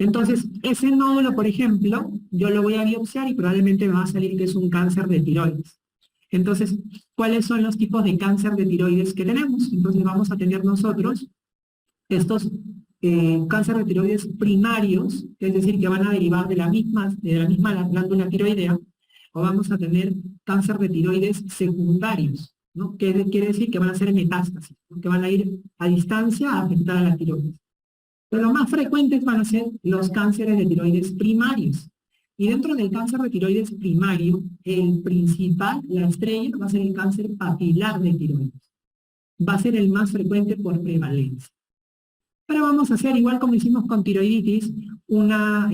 Entonces, ese nódulo, por ejemplo, yo lo voy a biopsiar y probablemente me va a salir que es un cáncer de tiroides. Entonces, ¿cuáles son los tipos de cáncer de tiroides que tenemos? Entonces vamos a tener nosotros estos cáncer de tiroides primarios, es decir, que van a derivar de la misma glándula tiroidea, o vamos a tener cáncer de tiroides secundarios, ¿no? Que quiere decir que van a ser metástasis, ¿no? Que van a ir a distancia a afectar a la tiroides. Pero los más frecuentes van a ser los cánceres de tiroides primarios. Y dentro del cáncer de tiroides primario, el principal, la estrella, va a ser el cáncer papilar de tiroides. Va a ser el más frecuente por prevalencia. Pero vamos a hacer, igual como hicimos con tiroiditis, una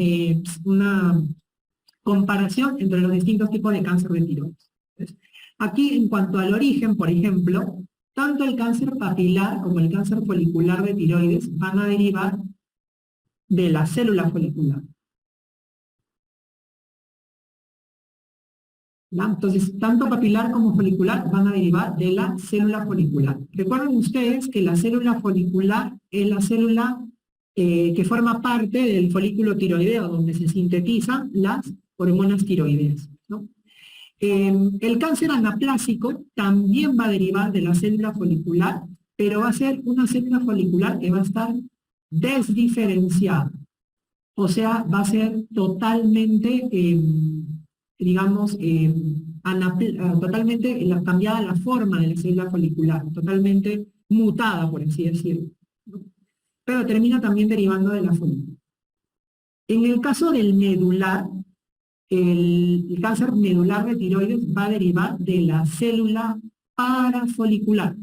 comparación entre los distintos tipos de cáncer de tiroides. Entonces, aquí, en cuanto al origen, por ejemplo, tanto el cáncer papilar como el cáncer folicular de tiroides van a derivar de la célula folicular. ¿Ya? Entonces, tanto papilar como folicular van a derivar de la célula folicular. Recuerden ustedes que la célula folicular es la célula que forma parte del folículo tiroideo, donde se sintetizan las hormonas tiroideas, ¿no? El cáncer anaplásico también va a derivar de la célula folicular, pero va a ser una célula folicular que va a estar desdiferenciada. O sea, va a ser totalmente, digamos, totalmente cambiada la forma de la célula folicular, totalmente mutada, por así decirlo, ¿no? Pero termina también derivando de la folícula. En el caso del medular, el cáncer medular de tiroides va a derivar de la célula parafolicular.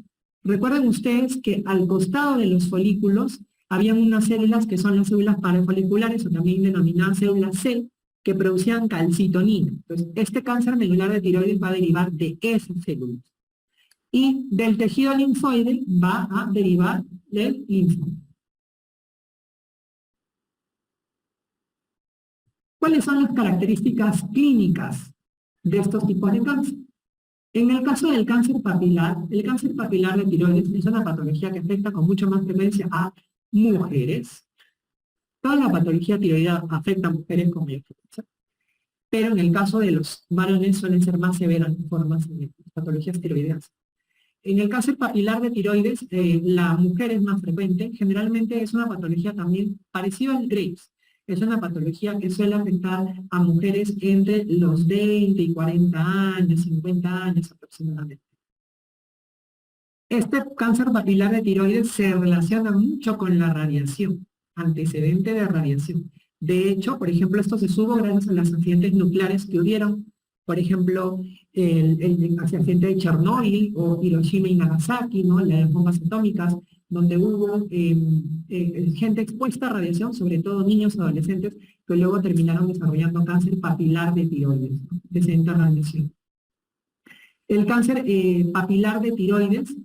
Recuerden ustedes que al costado de los folículos habían unas células que son las células parafoliculares, o también denominadas células C, que producían calcitonina. Entonces, este cáncer medular de tiroides va a derivar de esas células. Y del tejido linfoide va a derivar del linfoma. ¿Cuáles son las características clínicas de estos tipos de cáncer? En el caso del cáncer papilar, el cáncer papilar de tiroides es una patología que afecta con mucha más frecuencia a mujeres. Toda la patología tiroidea afecta a mujeres con mayor frecuencia, pero en el caso de los varones suelen ser más severas las formas de patologías tiroideas. En el cáncer papilar de tiroides, la mujer es más frecuente, generalmente es una patología también parecida al Graves. Es una patología que suele afectar a mujeres entre los 20 y 40 años, 50 años aproximadamente. Este cáncer papilar de tiroides se relaciona mucho con la radiación, antecedente de radiación. De hecho, por ejemplo, esto se supo gracias a los accidentes nucleares que hubieron. Por ejemplo, el accidente de Chernóbil o Hiroshima y Nagasaki, ¿no? Las bombas atómicas, donde hubo gente expuesta a radiación, sobre todo niños y adolescentes, que luego terminaron desarrollando cáncer papilar de tiroides, ¿no? Desde esta radiación. El cáncer papilar de tiroides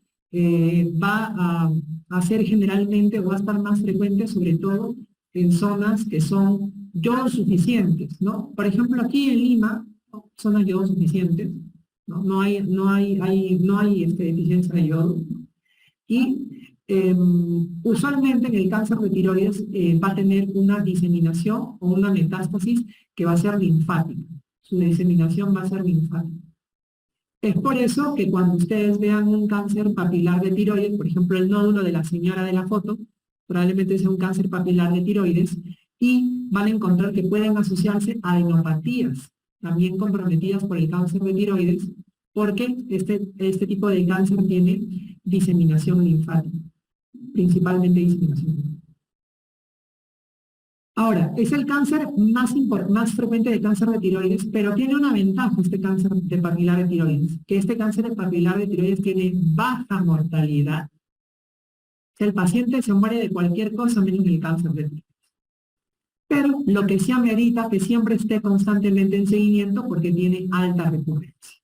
va a ser generalmente, o va a estar más frecuente, sobre todo en zonas que son yodo suficientes, ¿no? Por ejemplo, aquí en Lima, zonas yodo suficientes, ¿no? No hay deficiencia de yodo. Y usualmente en el cáncer de tiroides va a tener una diseminación o una metástasis que va a ser linfática. Su diseminación va a ser linfática. Es por eso que cuando ustedes vean un cáncer papilar de tiroides, por ejemplo el nódulo de la señora de la foto, probablemente sea un cáncer papilar de tiroides, y van a encontrar que pueden asociarse a adenopatías, también comprometidas por el cáncer de tiroides, porque este tipo de cáncer tiene diseminación linfática, principalmente diseminación linfática. Ahora, es el cáncer más frecuente de cáncer de tiroides, pero tiene una ventaja este cáncer de papilar de tiroides, que este cáncer de papilar de tiroides tiene baja mortalidad. O sea, el paciente se muere de cualquier cosa menos del cáncer de tiroides. Pero lo que sí amerita que siempre esté constantemente en seguimiento porque tiene alta recurrencia.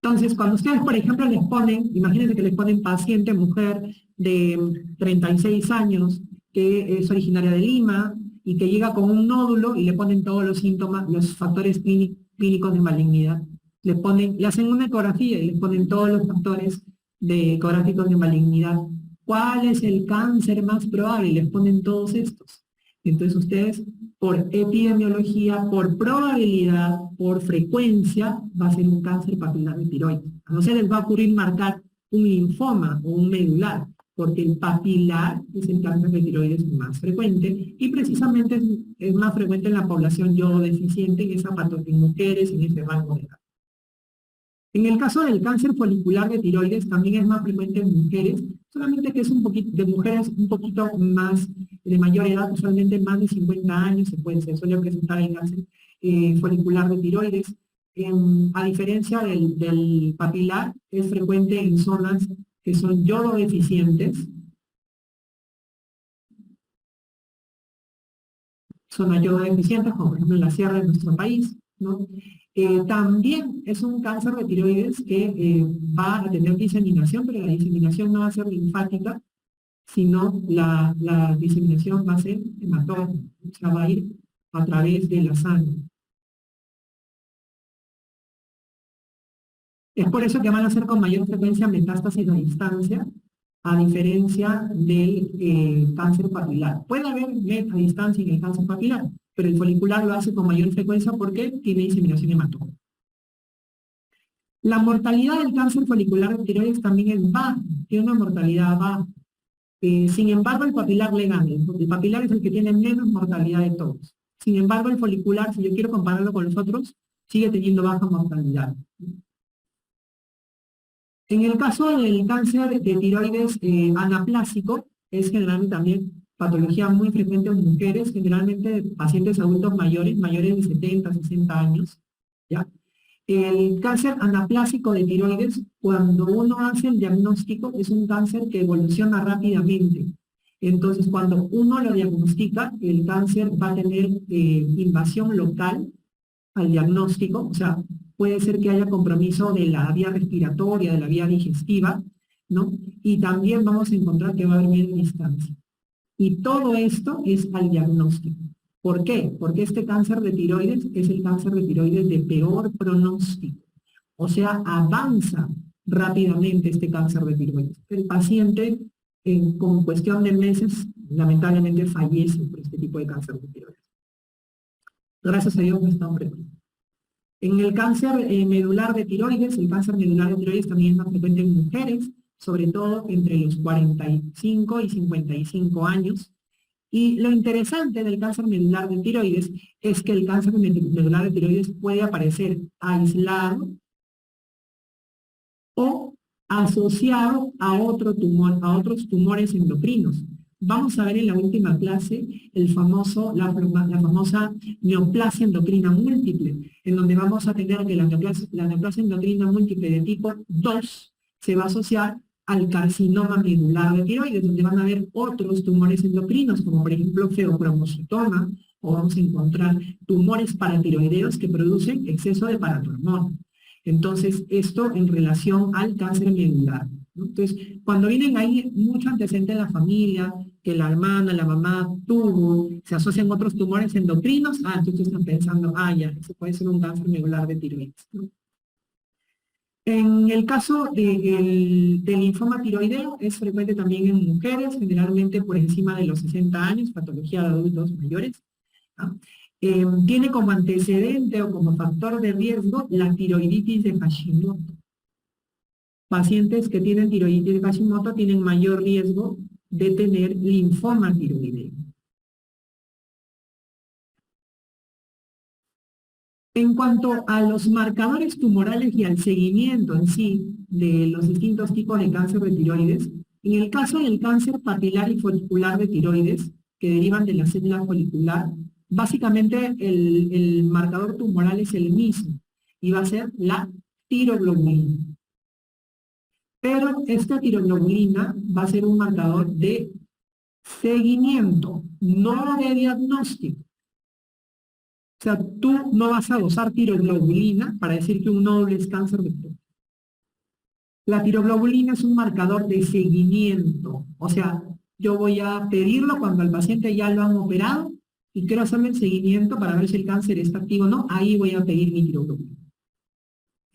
Entonces, cuando ustedes, por ejemplo, les ponen, imagínense que les ponen paciente mujer de 36 años, que es originaria de Lima, y que llega con un nódulo y le ponen todos los síntomas, los factores clínicos de malignidad. Le hacen una ecografía y le ponen todos los factores ecográficos de malignidad ¿Cuál es el cáncer más probable? Les ponen todos estos. Entonces ustedes, por epidemiología, por probabilidad, por frecuencia, va a ser un cáncer papilar de tiroides. No se les va a ocurrir marcar un linfoma o un medular, porque el papilar es el cáncer de tiroides más frecuente y precisamente es más frecuente en la población yodo deficiente, en mujeres, en ese rango de edad. En el caso del cáncer folicular de tiroides también es más frecuente en mujeres, solamente que es un poquito, de mujeres un poquito más, de mayor edad, usualmente más de 50 años se suele presentar el cáncer folicular de tiroides. A diferencia del papilar, es frecuente en zonas que son yodo deficientes, zonas yodo deficientes, como por ejemplo en la sierra de nuestro país, ¿no? También es un cáncer de tiroides que va a tener diseminación, pero la diseminación no va a ser linfática, sino la diseminación va a ser hematógena, o sea, va a ir a través de la sangre. Es por eso que van a ser con mayor frecuencia metástasis a distancia, a diferencia del cáncer papilar. Puede haber a distancia en el cáncer papilar, pero el folicular lo hace con mayor frecuencia porque tiene diseminación hematógena. La mortalidad del cáncer folicular de tiroides también es baja, tiene una mortalidad baja. Sin embargo, el papilar le gana. El papilar es el que tiene menos mortalidad de todos. Sin embargo, el folicular, si yo quiero compararlo con los otros, sigue teniendo baja mortalidad. En el caso del cáncer de tiroides anaplásico, es generalmente también patología muy frecuente en mujeres, generalmente pacientes adultos mayores de 70, 60 años, ¿ya? El cáncer anaplásico de tiroides, cuando uno hace el diagnóstico, es un cáncer que evoluciona rápidamente. Entonces, cuando uno lo diagnostica, el cáncer va a tener invasión local al diagnóstico, o sea, puede ser que haya compromiso de la vía respiratoria, de la vía digestiva, ¿no? Y también vamos a encontrar que va a haber media distancia. Y todo esto es al diagnóstico. ¿Por qué? Porque este cáncer de tiroides es el cáncer de tiroides de peor pronóstico. O sea, avanza rápidamente este cáncer de tiroides. El paciente, con cuestión de meses, lamentablemente fallece por este tipo de cáncer de tiroides. Gracias a Dios no está hombre. En el cáncer medular de tiroides, el cáncer medular de tiroides también es más frecuente en mujeres, sobre todo entre los 45 y 55 años. Y lo interesante del cáncer medular de tiroides es que el cáncer medular de tiroides puede aparecer aislado o asociado a otro tumor, a otros tumores endocrinos. Vamos a ver en la última clase la famosa neoplasia endocrina múltiple, en donde vamos a tener que la neoplasia endocrina múltiple de tipo 2 se va a asociar al carcinoma medular de tiroides, donde van a haber otros tumores endocrinos, como por ejemplo feocromocitoma, o vamos a encontrar tumores paratiroideos que producen exceso de paratormona. Entonces, esto en relación al cáncer medular, ¿no? Entonces, cuando vienen ahí mucho antecedente de la familia, que la hermana, la mamá tuvo, se asocian otros tumores endocrinos, entonces están pensando, ya, eso puede ser un cáncer medular de tiroides, ¿no? En el caso del linfoma tiroideo, es frecuente también en mujeres, generalmente por encima de los 60 años, patología de adultos mayores, ¿no? Tiene como antecedente o como factor de riesgo la tiroiditis de Hashimoto. Pacientes que tienen tiroiditis de Hashimoto tienen mayor riesgo de tener linfoma tiroideo. En cuanto a los marcadores tumorales y al seguimiento en sí de los distintos tipos de cáncer de tiroides, en el caso del cáncer papilar y folicular de tiroides, que derivan de la célula folicular, básicamente el marcador tumoral es el mismo, y va a ser la tiroglobulina. Pero esta tiroglobulina va a ser un marcador de seguimiento, no de diagnóstico. O sea, tú no vas a dosar tiroglobulina para decir que un nódulo es cáncer de tiroides. La tiroglobulina es un marcador de seguimiento. O sea, yo voy a pedirlo cuando al paciente ya lo han operado y quiero hacerle el seguimiento para ver si el cáncer está activo o no. Ahí voy a pedir mi tiroglobulina.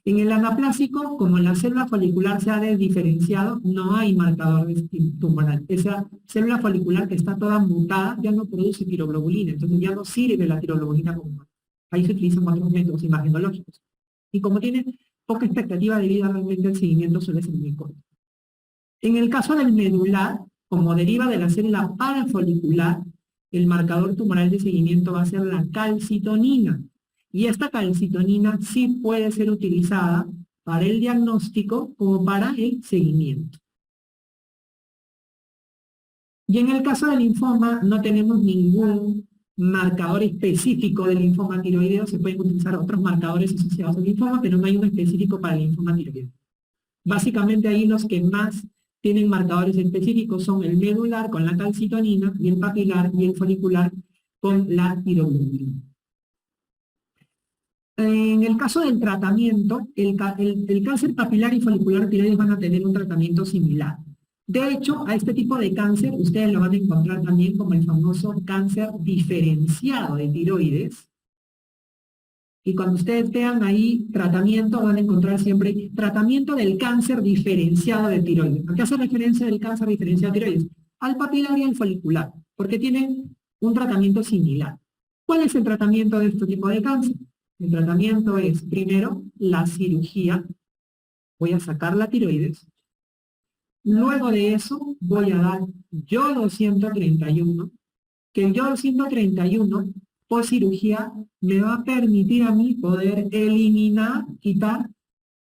En el anaplásico, como la célula folicular se ha desdiferenciado, no hay marcador tumoral. Esa célula folicular que está toda mutada ya no produce tiroglobulina, entonces ya no sirve la tiroglobulina como tal. Ahí se utilizan otros métodos imagenológicos. Y como tiene poca expectativa de vida, realmente el seguimiento suele ser muy corto. En el caso del medular, como deriva de la célula parafolicular, el marcador tumoral de seguimiento va a ser la calcitonina. Y esta calcitonina sí puede ser utilizada para el diagnóstico como para el seguimiento. Y en el caso del linfoma no tenemos ningún marcador específico del linfoma tiroideo, se pueden utilizar otros marcadores asociados al linfoma, pero no hay uno específico para el linfoma tiroideo. Básicamente ahí los que más tienen marcadores específicos son el medular con la calcitonina y el papilar y el folicular con la tiroglobulina. En el caso del tratamiento, el cáncer papilar y folicular tiroides van a tener un tratamiento similar. De hecho, a este tipo de cáncer ustedes lo van a encontrar también como el famoso cáncer diferenciado de tiroides. Y cuando ustedes vean ahí tratamiento, van a encontrar siempre tratamiento del cáncer diferenciado de tiroides. ¿A qué hace referencia del cáncer diferenciado de tiroides? Al papilar y al folicular, porque tienen un tratamiento similar. ¿Cuál es el tratamiento de este tipo de cáncer? El tratamiento es, primero, la cirugía. Voy a sacar la tiroides. Luego de eso, voy a dar yodo 131, que el yodo 131 post cirugía me va a permitir a mí poder eliminar, quitar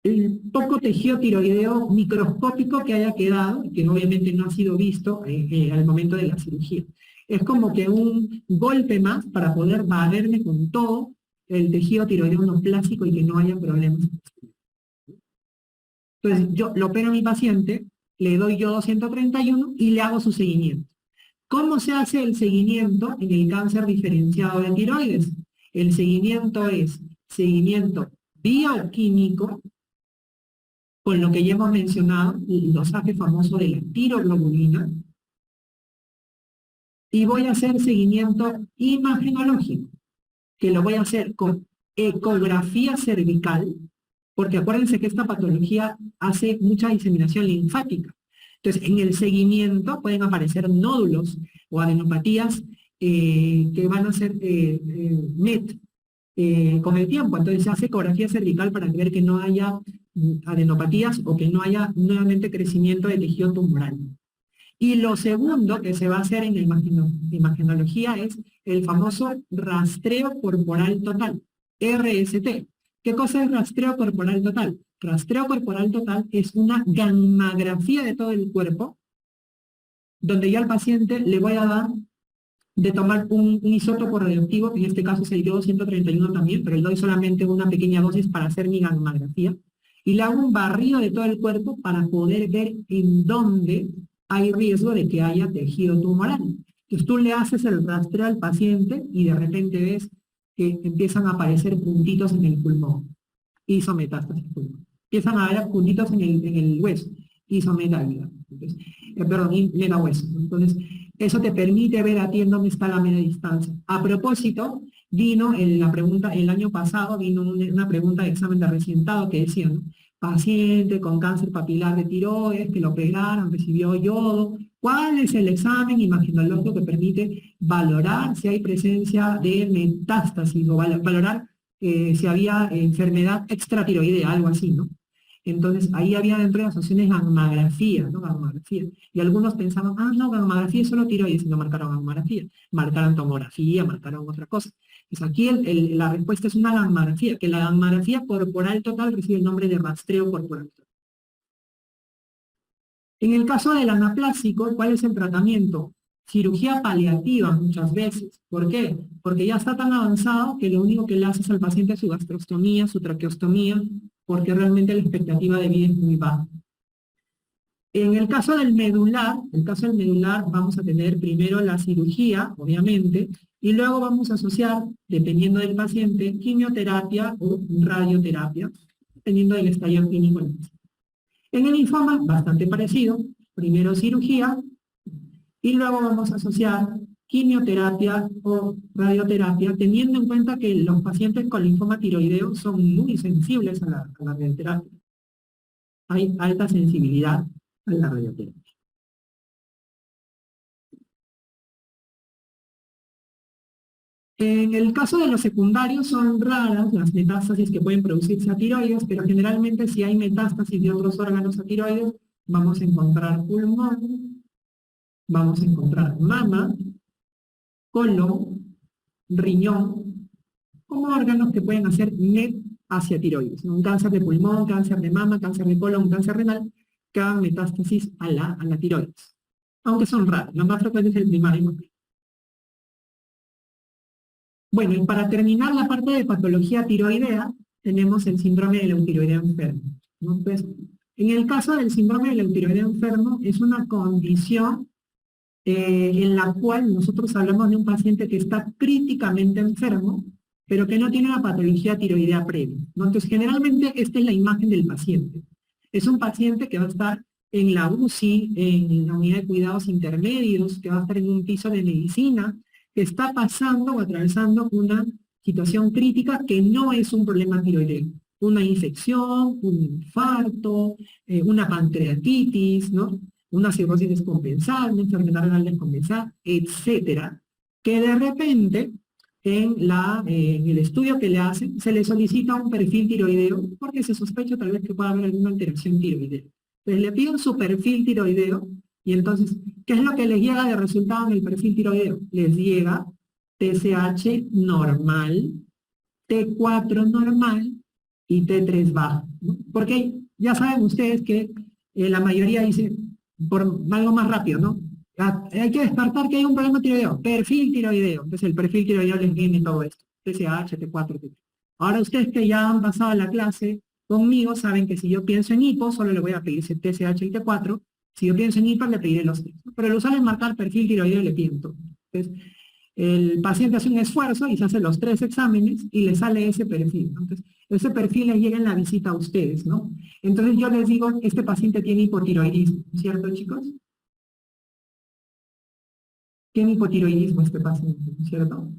el poco tejido tiroideo microscópico que haya quedado, que obviamente no ha sido visto al momento de la cirugía. Es como que un golpe más para poder barrerme con todo el tejido tiroideo neoplásico y que no haya problemas. Entonces yo lo opero a mi paciente, le doy yodo 131 y le hago su seguimiento. ¿Cómo se hace el seguimiento en el cáncer diferenciado de tiroides? El seguimiento es seguimiento bioquímico, con lo que ya hemos mencionado, el dosaje famoso de la tiroglobulina, y voy a hacer seguimiento imagenológico, que lo voy a hacer con ecografía cervical, porque acuérdense que esta patología hace mucha diseminación linfática. Entonces, en el seguimiento pueden aparecer nódulos o adenopatías que van a ser MET con el tiempo. Entonces, se hace ecografía cervical para ver que no haya adenopatías o que no haya nuevamente crecimiento de tejido tumoral. Y lo segundo que se va a hacer en la imagenología es el famoso rastreo corporal total, RST. ¿Qué cosa es rastreo corporal total? Rastreo corporal total es una gammagrafía de todo el cuerpo, donde yo al paciente le voy a dar de tomar un isótopo radioactivo, que en este caso es el yodo 131 también, pero le doy solamente una pequeña dosis para hacer mi gammagrafía, y le hago un barrido de todo el cuerpo para poder ver en dónde hay riesgo de que haya tejido tumoral. Entonces tú le haces el rastreo al paciente y de repente ves que empiezan a aparecer puntitos en el pulmón, isometástasis pulmón. Empiezan a haber puntitos en el hueso, isometálica. Perdón, metahueso. Entonces, eso te permite ver a ti en dónde está la media distancia. A propósito, vino en la pregunta, el año pasado vino una pregunta de examen de recientado que decía, ¿no? Paciente con cáncer papilar de tiroides, que lo operaron, recibió yodo. ¿Cuál es el examen imagenológico que permite valorar si hay presencia de metástasis o valorar si había enfermedad extratiroidea, algo así, ¿no? Entonces, ahí había dentro de las opciones gammografía, ¿no? Gammografía. Y algunos pensaban, no, gammografía es solo tiroides, y no marcaron gammografía. Marcaron tomografía, marcaron otra cosa. Pues aquí la respuesta es una gammografía, que la gammografía corporal total recibe el nombre de rastreo corporal total. En el caso del anaplásico, ¿cuál es el tratamiento? Cirugía paliativa muchas veces. ¿Por qué? Porque ya está tan avanzado que lo único que le haces al paciente es su gastrostomía, su traqueostomía, porque realmente la expectativa de vida es muy baja. En el caso del medular, vamos a tener primero la cirugía, obviamente, y luego vamos a asociar, dependiendo del paciente, quimioterapia o radioterapia, dependiendo del estadio clínico. En el linfoma, bastante parecido, primero cirugía, y luego vamos a asociar quimioterapia o radioterapia, teniendo en cuenta que los pacientes con linfoma tiroideo son muy sensibles a la radioterapia. Hay alta sensibilidad a la radioterapia. En el caso de los secundarios son raras las metástasis que pueden producirse a tiroides, pero generalmente si hay metástasis de otros órganos a tiroides, vamos a encontrar pulmón, vamos a encontrar mama, colon, riñón, como órganos que pueden hacer NET hacia tiroides, ¿no? Un cáncer de pulmón, cáncer de mama, cáncer de colon, cáncer renal, que hagan metástasis a la tiroides. Aunque son raros, lo más frecuente es el primario. Bueno, y para terminar la parte de patología tiroidea, tenemos el síndrome del eutiroideo enfermo, ¿no? Entonces, en el caso del síndrome del eutiroideo enfermo, es una condición en la cual nosotros hablamos de un paciente que está críticamente enfermo, pero que no tiene una patología tiroidea previa, ¿no? Entonces, generalmente esta es la imagen del paciente. Es un paciente que va a estar en la UCI, en la unidad de cuidados intermedios, que va a estar en un piso de medicina, que está pasando o atravesando una situación crítica que no es un problema tiroideo. Una infección, un infarto, una pancreatitis, ¿no? Una cirrosis descompensada, una enfermedad renal descompensada, etcétera, que de repente en el estudio que le hacen se le solicita un perfil tiroideo porque se sospecha tal vez que pueda haber alguna alteración tiroidea. Entonces le piden su perfil tiroideo y entonces, ¿qué es lo que les llega de resultado en el perfil tiroideo? Les llega TSH normal, T4 normal y T3 bajo, ¿no? Porque ya saben ustedes que la mayoría dice, por algo más rápido, ¿no? Hay que descartar que hay un problema tiroideo, perfil tiroideo. Entonces el perfil tiroideo les viene todo esto, TSH, T4, T3. Ahora ustedes que ya han pasado la clase conmigo saben que si yo pienso en hipo, solo le voy a pedir TSH y T4. Si yo pienso en hiper, le pediré los tres. Pero lo usual es marcar perfil tiroideo y le piden todo. Entonces, el paciente hace un esfuerzo y se hace los 3 exámenes y le sale ese perfil, ¿no? Entonces, ese perfil les llega en la visita a ustedes, ¿no? Entonces yo les digo, este paciente tiene hipotiroidismo, ¿cierto, chicos? Tiene hipotiroidismo este paciente, ¿cierto?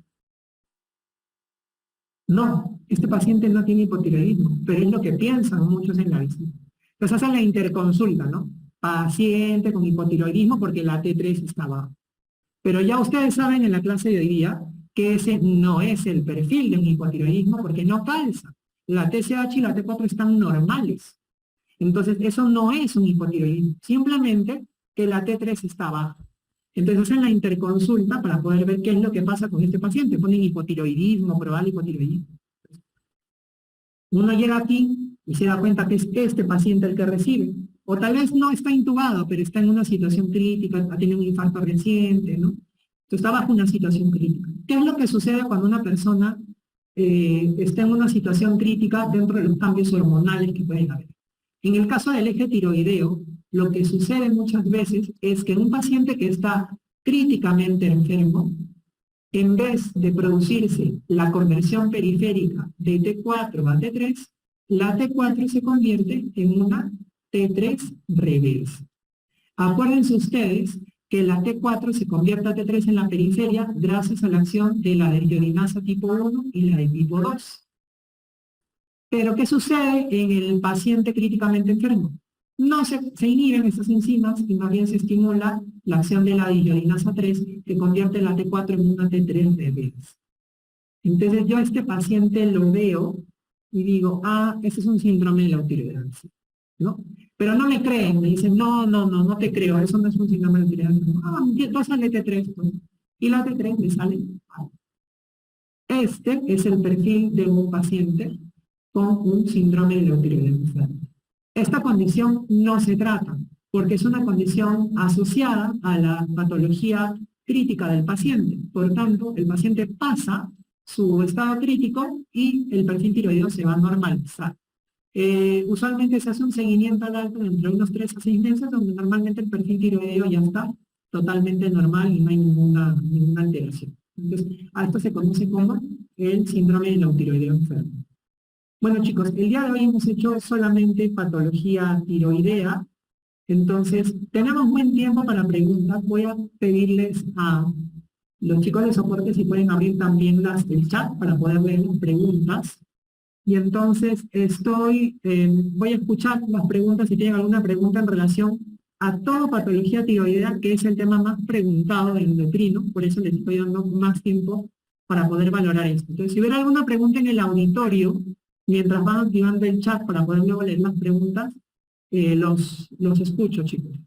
No, este paciente no tiene hipotiroidismo, pero es lo que piensan muchos en la visita. Entonces hacen la interconsulta, ¿no? Paciente con hipotiroidismo porque la T3 está baja. Pero ya ustedes saben en la clase de hoy día que ese no es el perfil de un hipotiroidismo porque no calza. La TSH y la T4 están normales. Entonces, eso no es un hipotiroidismo. Simplemente que la T3 está baja. Entonces, hacen la interconsulta para poder ver qué es lo que pasa con este paciente. Ponen hipotiroidismo, probable hipotiroidismo. Uno llega aquí y se da cuenta que es este paciente el que recibe. O tal vez no está intubado, pero está en una situación crítica, ha tenido un infarto reciente, ¿no? Entonces está bajo una situación crítica. ¿Qué es lo que sucede cuando una persona está en una situación crítica dentro de los cambios hormonales que pueden haber? En el caso del eje tiroideo, lo que sucede muchas veces es que un paciente que está críticamente enfermo, en vez de producirse la conversión periférica de T4 a T3, la T4 se convierte en una T3 reversa. Acuérdense ustedes que la T4 se convierte a T3 en la periferia gracias a la acción de la deriodinasa tipo 1 y la de tipo 2. Pero ¿qué sucede en el paciente críticamente enfermo? No se inhiben estas enzimas y más bien se estimula la acción de la dihidrogenasa 3 que convierte la T4 en una T3 reversa. Entonces yo a este paciente lo veo y digo, ese es un síndrome de la eutiroideansia, ¿no? Pero no me creen, me dicen, no te creo, eso no es un síndrome de la eutiroideansia. Entonces sale T3, pues, y la T3 le sale. Este es el perfil de un paciente con un síndrome de la eutiroideansia. Esta condición no se trata, porque es una condición asociada a la patología crítica del paciente. Por tanto, el paciente pasa su estado crítico y el perfil tiroideo se va a normalizar. Usualmente se hace un seguimiento al alto entre unos 3 a 6 meses, donde normalmente el perfil tiroideo ya está totalmente normal y no hay ninguna alteración. Entonces, a esto se conoce como el síndrome de la eutiroideo enfermo. Bueno, chicos, el día de hoy hemos hecho solamente patología tiroidea, entonces tenemos buen tiempo para preguntas. Voy a pedirles a Los chicos de soporte si pueden abrir también el chat para poder ver las preguntas. Y entonces voy a escuchar las preguntas si tienen alguna pregunta en relación a toda patología tiroidea, que es el tema más preguntado de endocrino, por eso les estoy dando más tiempo para poder valorar esto. Entonces, si hubiera alguna pregunta en el auditorio, mientras van activando el chat para poder luego leer las preguntas, los escucho, chicos.